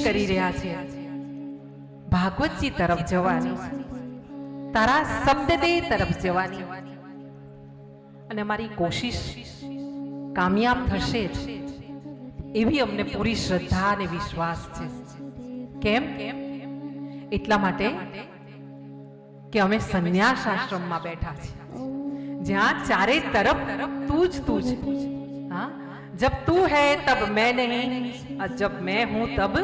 કરી રહ્યા છે ભાગવતજી તરફ જવાની, તારા શબ્દદેહ તરફ જવાની, અને અમારી કોશિશ કામયાબ થશે જ એવી અમને પૂરી શ્રદ્ધા અને વિશ્વાસ છે. કેમ? એટલા માટે કે અમે સંન્યાસ આશ્રમમાં બેઠા છીએ, જ્યાં ચારે તરફ તું જ તું છે. હા, જબ તું હૈ તબ મેં નહીં, और जब मैं हूं तब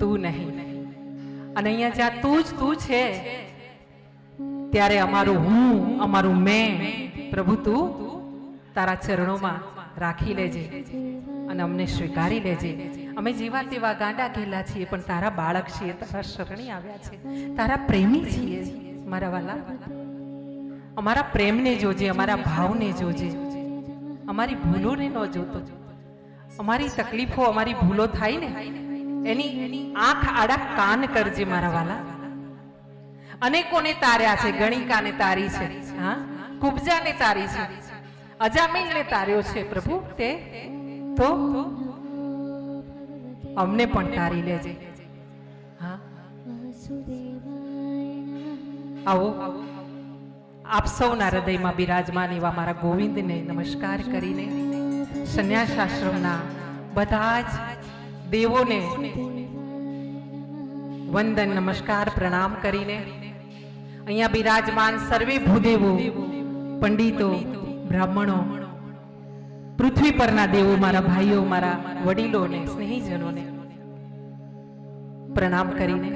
તું નહીં. અને અહીંયા જ્યાં તું જ તું છે ત્યારે અમારું હું, અમારું મેં, પ્રભુ તું તારા ચરણોમાં રાખી લેજે અને અમને સ્વીકારી લેજે. અમે જેવા તેવા ગાંડા ઘેલા છીએ, પણ તારા બાળક છીએ, તારા શરણી આવ્યા છે, તારા પ્રેમી છીએ. મારા વાલા, અમારા પ્રેમને જોજે, અમારા ભાવને જોજે, અમારી ભૂલોને ન જોતો. અમારી તકલીફો, અમારી ભૂલો થાય ને એની આંખ આડા કાન કરજે મારા વાલા. અનેકોને તાર્યા છે, ગણિકાને તારી છે, હા, કુબજાને તારી છે, અજામિલને તાર્યો છે પ્રભુ તે, તો અમને પણ તારી લેજે. હા, આવો આપ સૌના હૃદયમાં બિરાજમાન એવા મારા ગોવિંદને નમસ્કાર કરીને, સંન્યાસ આશ્રમના બધા જ દેવોને વંદન, નમસ્કાર, પ્રણામ કરીને અહીંયા બિરાજમાન સર્વે ભૂદેવો, પંડિતો, બ્રાહ્મણો, પૃથ્વી પરના દેવો, મારા ભાઈઓ, મારા વડીલોને, સ્નેહીજનોને પ્રણામ કરીને